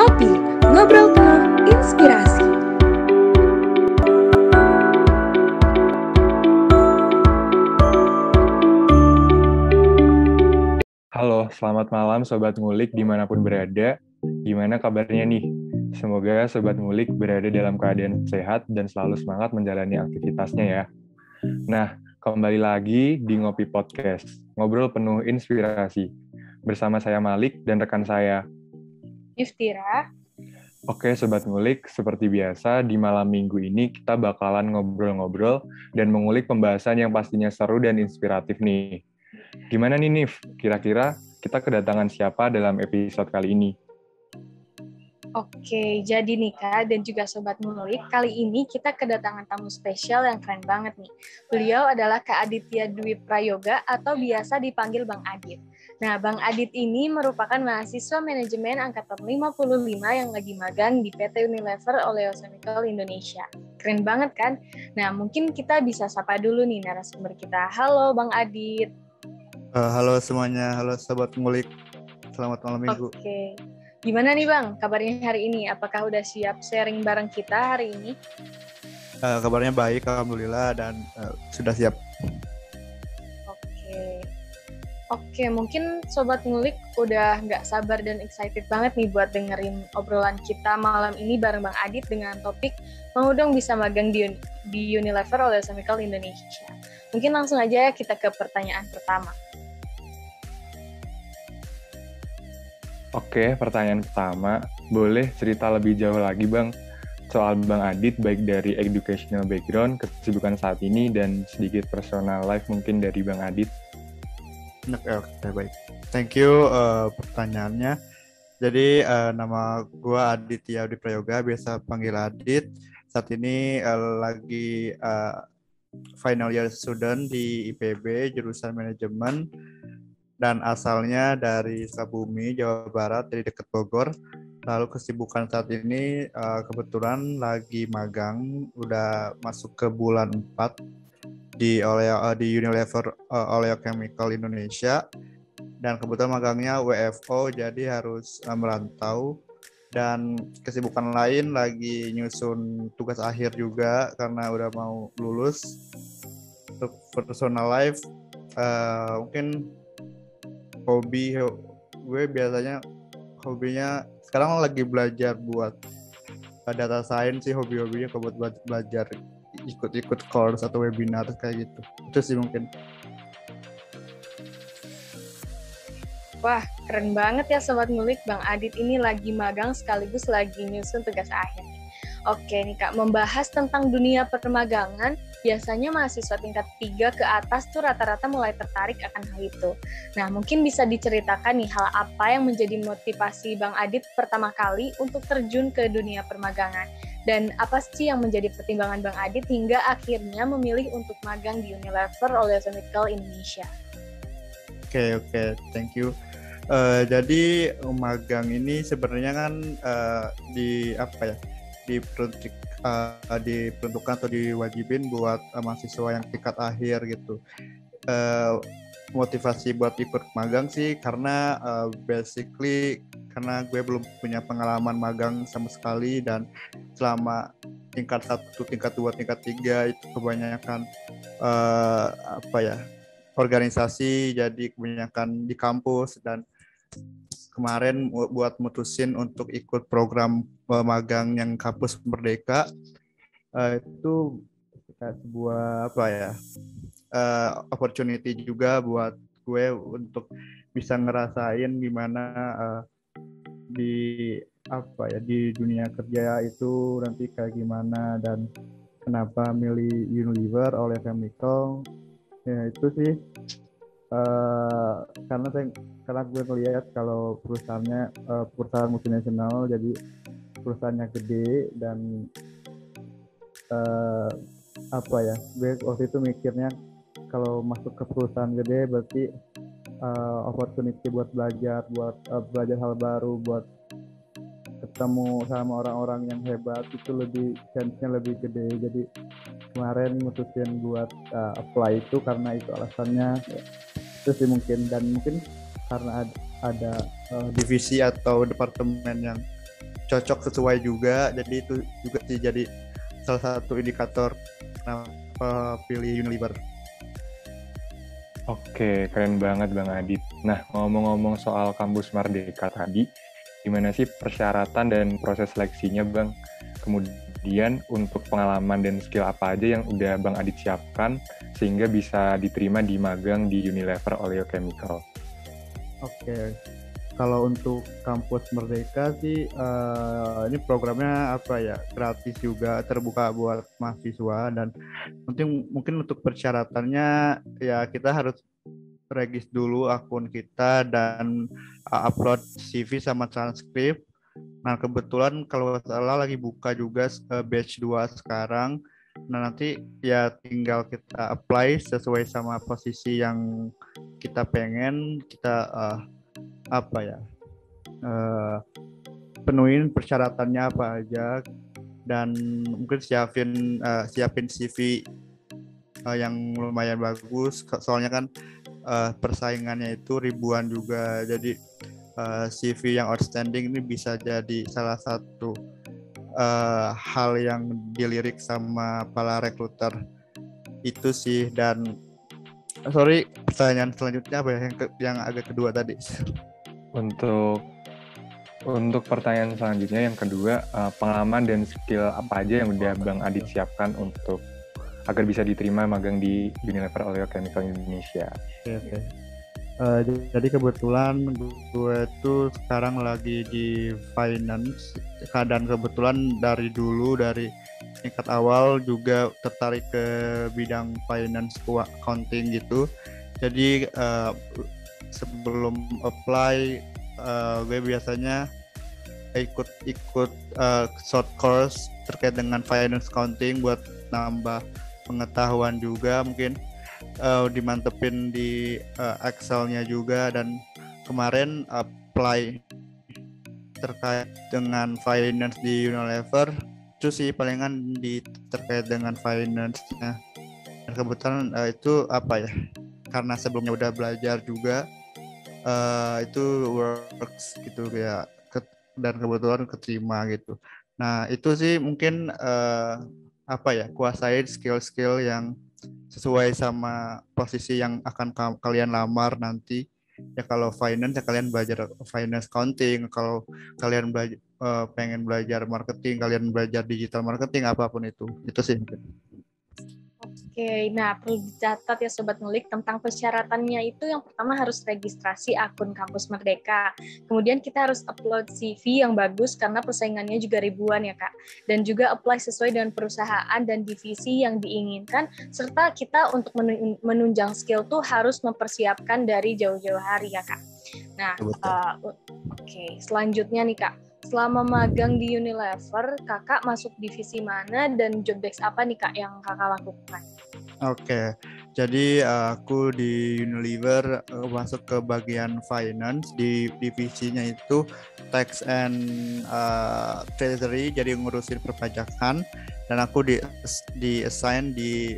Ngopi, ngobrol penuh inspirasi. Halo, selamat malam Sobat Ngulik dimanapun berada. Gimana kabarnya nih? Semoga Sobat Ngulik berada dalam keadaan sehat dan selalu semangat menjalani aktivitasnya ya. Nah, kembali lagi di Ngopi Podcast, ngobrol penuh inspirasi. Bersama saya Malik dan rekan saya. Yuftira. Oke Sobat Ngulik, seperti biasa di malam minggu ini kita bakalan ngobrol-ngobrol dan mengulik pembahasan yang pastinya seru dan inspiratif nih. Gimana nih Nif, kira-kira kita kedatangan siapa dalam episode kali ini? Oke, jadi nih Kak dan juga Sobat Ngulik, kali ini kita kedatangan tamu spesial yang keren banget nih. Beliau adalah Kak Aditya Dwi Prayoga atau biasa dipanggil Bang Adit. Nah, Bang Adit ini merupakan mahasiswa manajemen angkatan 55 yang lagi magang di PT Unilever Oleochemical Indonesia. Keren banget kan? Nah, mungkin kita bisa sapa dulu nih narasumber kita. Halo Bang Adit. Halo semuanya, halo Sobat Ngulik. Selamat malam minggu. Oke. Gimana nih Bang, kabarnya hari ini? Apakah udah siap sharing bareng kita hari ini? Kabarnya baik, alhamdulillah, dan sudah siap. Oke, mungkin Sobat Ngulik udah nggak sabar dan excited banget nih buat dengerin obrolan kita malam ini bareng Bang Adit dengan topik mau dong bisa magang di Unilever Oleochemical Indonesia. Mungkin langsung aja ya kita ke pertanyaan pertama. Oke, pertanyaan pertama, boleh cerita lebih jauh lagi Bang, soal Bang Adit, baik dari educational background, kesibukan saat ini, dan sedikit personal life mungkin dari Bang Adit. Oke, baik. Thank you pertanyaannya. Jadi nama gue Aditya Dwi Prayoga, biasa panggil Adit. Saat ini lagi final year student di IPB, jurusan manajemen. Dan asalnya dari Sukabumi, Jawa Barat, dari dekat Bogor. Lalu kesibukan saat ini kebetulan lagi magang, udah masuk ke bulan 4 di Unilever Oleochemical Indonesia. Dan kebetulan magangnya WFO, jadi harus merantau. Dan kesibukan lain lagi nyusun tugas akhir juga karena udah mau lulus. Untuk personal life, mungkin hobi gue biasanya hobinya sekarang lagi belajar buat data science sih, hobi-hobinya buat belajar ikut course atau webinar kayak gitu. Itu sih mungkin. Wah, keren banget ya Sobat Ngulik, Bang Adit ini lagi magang sekaligus lagi nyusun tugas akhir. Oke nih Kak, membahas tentang dunia permagangan, biasanya mahasiswa tingkat 3 ke atas tuh rata-rata mulai tertarik akan hal itu. Nah, mungkin bisa diceritakan nih hal apa yang menjadi motivasi Bang Adit pertama kali untuk terjun ke dunia permagangan? Dan apa sih yang menjadi pertimbangan Bang Adit hingga akhirnya memilih untuk magang di Unilever Oleochemical Indonesia? Oke, thank you. Jadi magang ini sebenarnya kan diperuntukkan atau diwajibin buat mahasiswa yang tingkat akhir gitu. Motivasi buat ikut magang sih karena basically karena gue belum punya pengalaman magang sama sekali, dan selama tingkat 1, tingkat 2, tingkat 3 itu kebanyakan organisasi, jadi kebanyakan di kampus. Dan kemarin buat mutusin untuk ikut program magang yang kampus Merdeka, itu sebuah opportunity juga buat gue untuk bisa ngerasain gimana di dunia kerja itu nanti kayak gimana, dan kenapa milih Unilever Oleochemical. Ya itu sih karena gue ngeliat kalau perusahaannya perusahaan multinasional, jadi perusahaannya gede, dan gue waktu itu mikirnya kalau masuk ke perusahaan gede berarti opportunity buat belajar hal baru, buat ketemu sama orang-orang yang hebat, itu lebih chance-nya lebih gede. Jadi kemarin mutusin buat apply itu karena itu alasannya. Itu sih mungkin, dan mungkin karena ada divisi atau departemen yang cocok sesuai juga. Jadi itu juga sih jadi salah satu indikator kenapa pilih Unilever. Oke, keren banget Bang Adit. Nah, ngomong-ngomong soal kampus Merdeka tadi, gimana sih persyaratan dan proses seleksinya Bang? Kemudian untuk pengalaman dan skill apa aja yang udah Bang Adit siapkan sehingga bisa diterima di magang di Unilever Oleochemical? Oke, kalau untuk kampus Merdeka sih ini programnya apa ya, gratis juga, terbuka buat mahasiswa, dan mungkin untuk persyaratannya ya kita harus regis dulu akun kita dan upload CV sama transkrip. Nah kebetulan kalau nggak salah lagi buka juga batch 2 sekarang. Nah nanti ya tinggal kita apply sesuai sama posisi yang kita pengen, kita apa ya, penuhin persyaratannya apa aja, dan mungkin siapin CV yang lumayan bagus, soalnya kan persaingannya itu ribuan juga, jadi CV yang outstanding ini bisa jadi salah satu hal yang dilirik sama para rekruter itu sih. Dan sorry, pertanyaan selanjutnya apa ya, yang agak kedua tadi? Untuk pertanyaan selanjutnya yang kedua, pengalaman dan skill apa aja yang udah Bang Adit siapkan untuk agar bisa diterima magang di Unilever Oleochemical Indonesia? Oke. Jadi kebetulan gue tuh sekarang lagi di finance, dan kebetulan dari tingkat awal juga tertarik ke bidang finance, accounting gitu. Jadi sebelum apply gue biasanya ikut short course terkait dengan finance accounting buat nambah pengetahuan juga, mungkin dimantepin di Excel-nya juga. Dan kemarin apply terkait dengan finance di Unilever, itu sih palingan terkait dengan finance-nya. Dan kebetulan itu apa ya, karena sebelumnya udah belajar juga, itu works gitu ya, dan kebetulan keterima gitu. Nah itu sih mungkin apa ya, kuasain skill-skill yang sesuai sama posisi yang akan kalian lamar nanti. Ya kalau finance ya kalian belajar finance accounting, kalau kalian pengen belajar marketing, kalian belajar digital marketing, apapun itu sih mungkin. Oke, nah perlu dicatat ya Sobat Ngulik, tentang persyaratannya itu yang pertama harus registrasi akun Kampus Merdeka. Kemudian kita harus upload CV yang bagus karena persaingannya juga ribuan ya Kak. Dan juga apply sesuai dengan perusahaan dan divisi yang diinginkan. Serta kita untuk menunjang skill tuh harus mempersiapkan dari jauh-jauh hari ya Kak. Nah, oke, selanjutnya nih Kak. Selama magang di Unilever, kakak masuk divisi mana dan job desk apa nih Kak yang kakak lakukan? Oke, jadi aku di Unilever masuk ke bagian finance, di divisinya itu tax and treasury, jadi ngurusin perpajakan, dan aku di assign di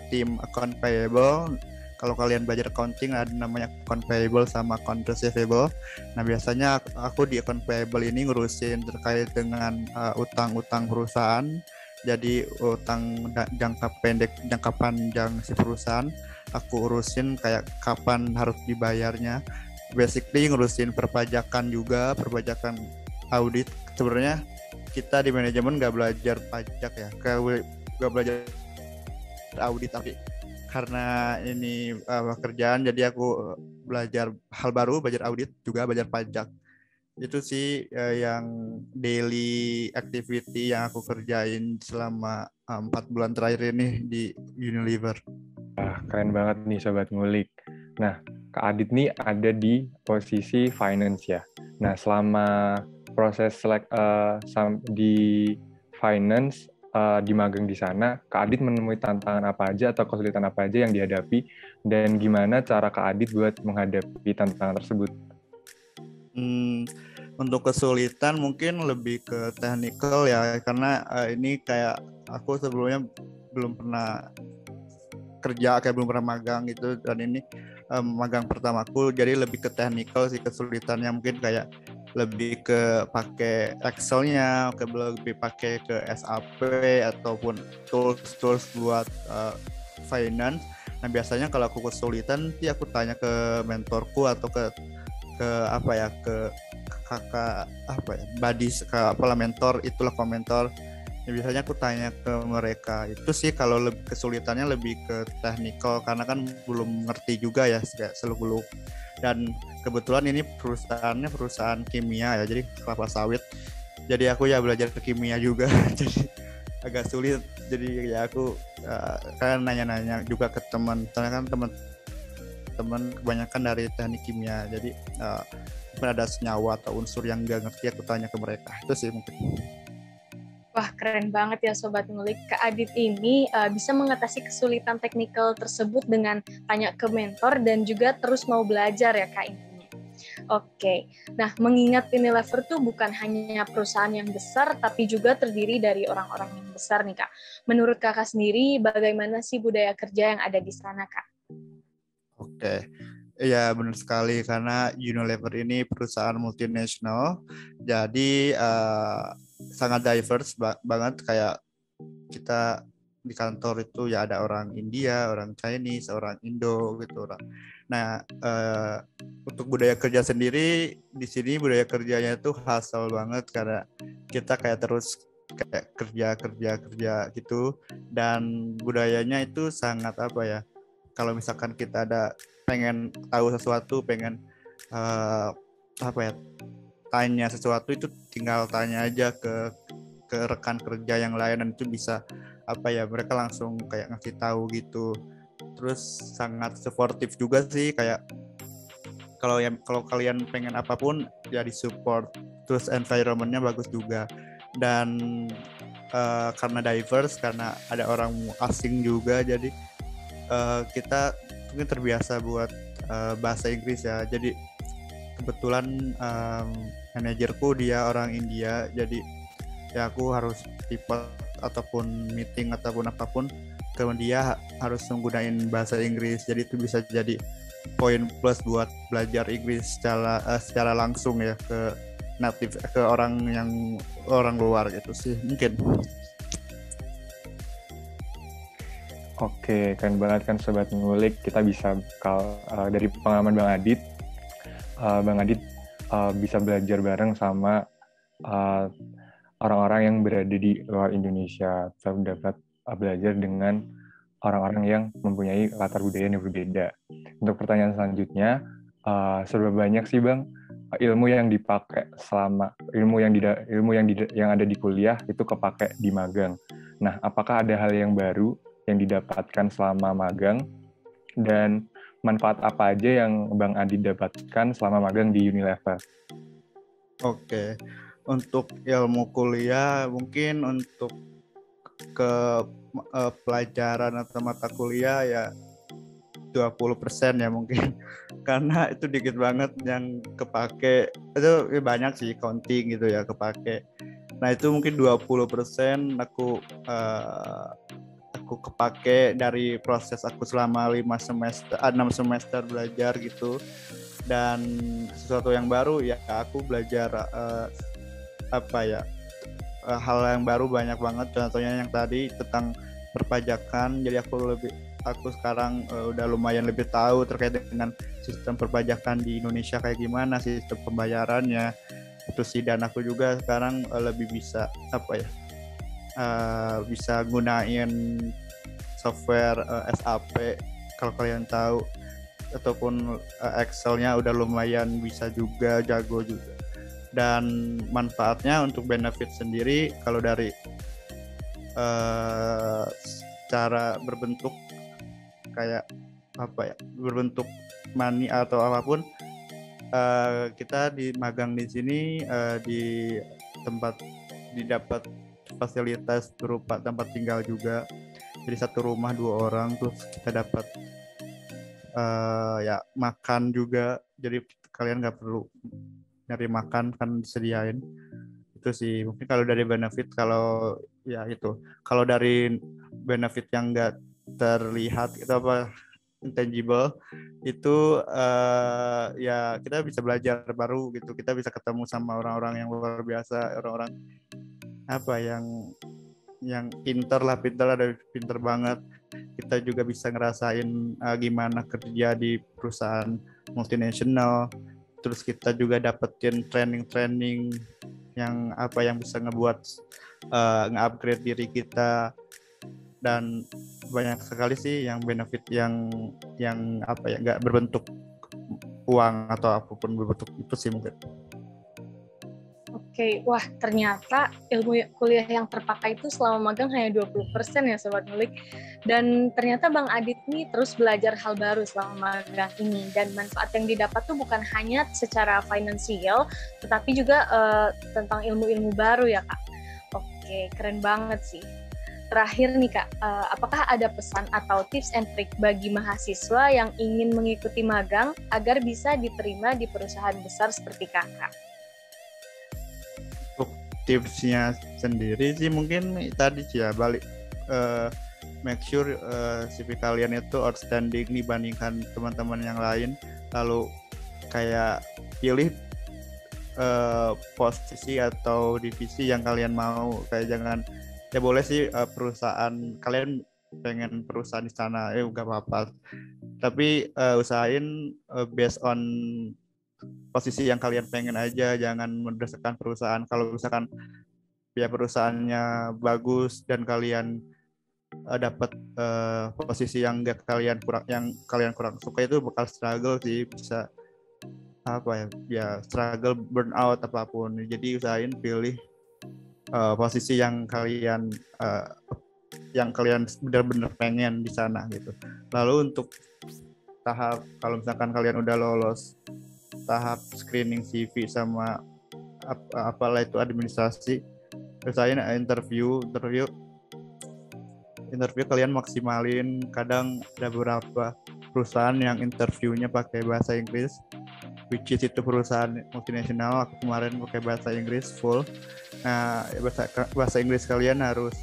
tim account payable. Kalau kalian belajar accounting ada namanya account payable sama account receivable. Nah biasanya aku di account payable ini ngurusin terkait dengan utang-utang perusahaan. Jadi utang jangka pendek, jangka panjang si perusahaan aku urusin, kayak kapan harus dibayarnya. Basically ngurusin perpajakan juga, perpajakan audit. Sebenarnya kita di manajemen nggak belajar pajak ya, nggak belajar audit, tapi karena ini pekerjaan jadi aku belajar hal baru, belajar audit juga, belajar pajak. Itu sih yang daily activity yang aku kerjain selama 4 bulan terakhir ini di Unilever. Keren banget nih Sobat Ngulik. Nah, Kak Adit nih ada di posisi finance ya. Nah, selama proses di finance, di magang di sana, Kak Adit menemui tantangan apa aja atau kesulitan apa aja yang dihadapi, dan gimana cara Kak Adit buat menghadapi tantangan tersebut? Untuk kesulitan mungkin lebih ke technical ya, karena ini kayak aku sebelumnya belum pernah kerja, kayak belum pernah magang gitu, dan ini magang pertamaku, jadi lebih ke technical sih kesulitannya. Mungkin kayak lebih ke pakai Excel-nya, lebih pakai ke SAP ataupun tools buat finance. Nah biasanya kalau aku kesulitan sih aku tanya ke mentorku atau ke apa ya, ke kakak apa ya, buddies, ke apalah, mentor, itulah komentar. Ya, biasanya aku tanya ke mereka. Itu sih kalau kesulitannya lebih ke technical karena kan belum ngerti juga ya kayak seluk-beluk. Dan kebetulan ini perusahaannya perusahaan kimia ya, jadi kelapa sawit. Jadi aku ya belajar kimia juga. Jadi agak sulit. Jadi ya aku kan nanya-nanya juga ke teman. Karena kan teman kebanyakan dari teknik kimia. Jadi mungkin ada senyawa atau unsur yang nggak ngerti, aku tanya ke mereka. Itu sih mungkin. Wah, keren banget ya Sobat Ngulik. Kak Adit ini bisa mengatasi kesulitan teknikal tersebut dengan tanya ke mentor dan juga terus mau belajar ya Kak intinya. Oke, nah mengingat Unilever tuh bukan hanya perusahaan yang besar, tapi juga terdiri dari orang-orang yang besar nih Kak. Menurut Kakak sendiri, bagaimana sih budaya kerja yang ada di sana Kak? Oke. Ya benar sekali karena Unilever ini perusahaan multinasional, jadi sangat diverse banget. Kayak kita di kantor itu ya ada orang India, orang Chinese, orang Indo gitu orang. Nah untuk budaya kerja sendiri di sini budaya kerjanya tuh hustle banget karena kita kayak terus kayak kerja gitu, dan budayanya itu sangat apa ya, kalau misalkan kita ada pengen tahu sesuatu, pengen apa ya, tanya sesuatu, itu tinggal tanya aja ke rekan kerja yang lain dan itu bisa apa ya, mereka langsung kayak ngasih tahu gitu. Terus sangat supportive juga sih, kayak kalau kalian pengen apapun ya di support. Terus environmentnya bagus juga, dan karena diverse, karena ada orang asing juga, jadi kita mungkin terbiasa buat bahasa Inggris ya. Jadi kebetulan manajerku dia orang India, jadi ya aku harus report ataupun meeting ataupun apapun ke dia harus menggunakan bahasa Inggris. Jadi itu bisa jadi poin plus buat belajar Inggris secara langsung ya ke native, ke orang luar gitu sih mungkin. Oke, keren banget kan Sobat Ngulik. Kita bisa dari pengalaman Bang Adit bisa belajar bareng sama orang-orang yang berada di luar Indonesia. Kita dapat belajar dengan orang-orang yang mempunyai latar budaya yang berbeda. Untuk pertanyaan selanjutnya, seberapa banyak sih Bang ilmu yang dipakai selama ilmu yang ada di kuliah itu kepake di magang? Nah, apakah ada hal yang baru yang didapatkan selama magang, dan manfaat apa aja yang Bang Adi dapatkan selama magang di Unilever? Oke, untuk ilmu kuliah mungkin untuk ke pelajaran atau mata kuliah ya 20% ya mungkin karena itu dikit banget yang kepake. Itu banyak sih counting gitu ya kepake. Nah itu mungkin 20% aku kepake dari proses aku selama 6 semester belajar gitu. Dan sesuatu yang baru ya aku belajar hal yang baru banyak banget. Contohnya yang tadi tentang perpajakan, jadi aku sekarang udah lumayan lebih tahu terkait dengan sistem perpajakan di Indonesia kayak gimana, sistem pembayarannya itu sih. Dan aku juga sekarang lebih bisa bisa gunain software SAP kalau kalian tahu, ataupun Excel-nya udah lumayan bisa juga, jago juga. Dan manfaatnya untuk benefit sendiri kalau dari cara berbentuk kayak berbentuk money atau apapun, kita di magang di sini didapat fasilitas berupa tempat tinggal juga. Jadi satu rumah 2 orang, terus kita dapat makan juga, jadi kalian nggak perlu nyari makan, kan disediain. Itu sih mungkin kalau dari benefit. Kalau ya itu, kalau dari benefit yang nggak terlihat itu intangible itu ya kita bisa belajar baru gitu, kita bisa ketemu sama orang-orang yang luar biasa, orang-orang apa yang pinter ada pinter banget. Kita juga bisa ngerasain gimana kerja di perusahaan multinasional. Terus kita juga dapetin training yang bisa ngebuat nge-upgrade diri kita, dan banyak sekali sih yang benefit yang nggak berbentuk uang atau apapun berbentuk itu sih mungkin. Oke, wah ternyata ilmu kuliah yang terpakai itu selama magang hanya 20% ya Sobat Ngulik. Dan ternyata Bang Adit nih terus belajar hal baru selama magang ini, dan manfaat yang didapat tuh bukan hanya secara finansial, tetapi juga tentang ilmu-ilmu baru ya Kak. Oke, keren banget sih. Terakhir nih Kak, apakah ada pesan atau tips and trick bagi mahasiswa yang ingin mengikuti magang agar bisa diterima di perusahaan besar seperti Kakak? Untuk tipsnya sendiri sih mungkin tadi sih ya, balik make sure CV kalian itu outstanding dibandingkan teman-teman yang lain, lalu kayak pilih posisi atau divisi yang kalian mau. Kayak jangan, ya boleh sih perusahaan kalian pengen perusahaan di sana gak apa-apa, tapi usahain based on posisi yang kalian pengen aja, jangan berdasarkan perusahaan. Kalau misalkan ya perusahaannya bagus dan kalian dapat posisi yang kalian kurang suka, itu bakal struggle sih, bisa struggle, burnout apapun. Jadi usahain pilih posisi yang kalian benar-benar pengen di sana gitu. Lalu untuk tahap, kalau misalkan kalian udah lolos tahap screening CV sama apalah itu administrasi, usahain interview kalian maksimalin. Kadang ada beberapa perusahaan yang interviewnya pakai bahasa Inggris, which is itu perusahaan multinasional. Aku kemarin pakai bahasa Inggris full. Nah, bahasa Inggris kalian harus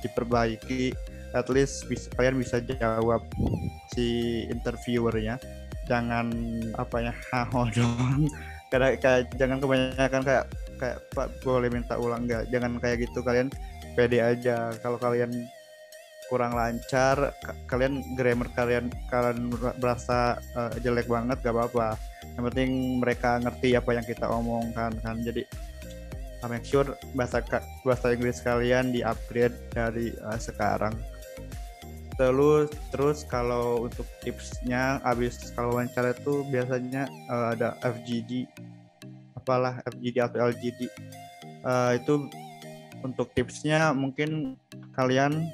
diperbaiki, at least kalian bisa jawab si interviewernya. Jangan haho doang. Jangan kebanyakan kayak Pak boleh minta ulang nggak? Jangan kayak gitu, kalian pede aja. Kalau kalian kurang lancar, kalian grammar kalian berasa jelek banget, gak apa-apa. Yang penting mereka ngerti apa yang kita omongkan kan. Jadi make sure bahasa Inggris kalian di-upgrade dari sekarang. Terus kalau untuk tipsnya, kalau wawancara itu biasanya ada FGD atau LGD. Itu untuk tipsnya, mungkin kalian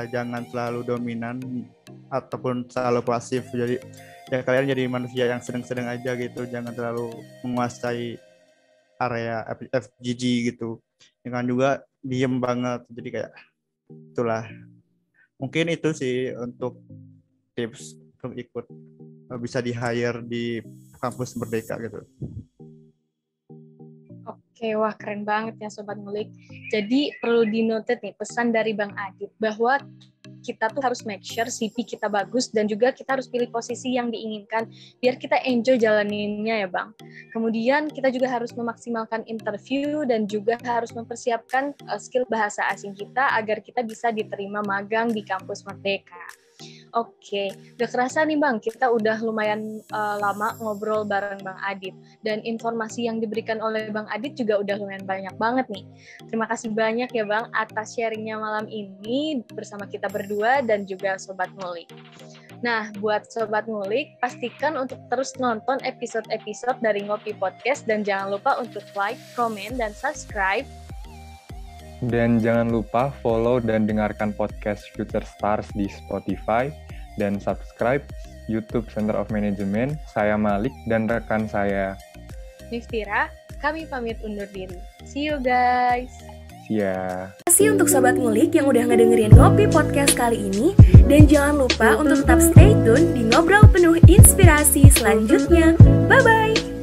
jangan terlalu dominan ataupun terlalu pasif. Jadi ya kalian jadi manusia yang sedang-sedang aja gitu, jangan terlalu menguasai area FGG gitu. Jangan juga diem banget, jadi kayak itulah. Mungkin itu sih untuk tips untuk ikut bisa di-hire di kampus Merdeka gitu. Oke, wah keren banget ya Sobat Ngulik. Jadi perlu di-note nih pesan dari Bang Adit bahwa kita tuh harus make sure CV kita bagus, dan juga kita harus pilih posisi yang diinginkan biar kita enjoy jalaninnya ya Bang. Kemudian kita juga harus memaksimalkan interview dan juga harus mempersiapkan skill bahasa asing kita agar kita bisa diterima magang di kampus Merdeka. Oke, udah kerasa nih Bang, kita udah lumayan lama ngobrol bareng Bang Adit, dan informasi yang diberikan oleh Bang Adit juga udah lumayan banyak banget nih. Terima kasih banyak ya Bang atas sharingnya malam ini bersama kita berdua dan juga Sobat Ngulik. Nah, buat Sobat Ngulik, pastikan untuk terus nonton episode-episode dari Ngopi Podcast, dan jangan lupa untuk like, komen, dan subscribe. Dan jangan lupa follow dan dengarkan podcast Future Stars di Spotify, dan subscribe YouTube Center of Management. Saya Malik dan rekan saya Niftira, kami pamit undur diri. See you guys. See ya. Terima kasih untuk Sobat Ngulik yang udah ngedengerin Ngopi Podcast kali ini. Dan jangan lupa untuk tetap stay tune di Ngobrol Penuh Inspirasi selanjutnya. Bye-bye.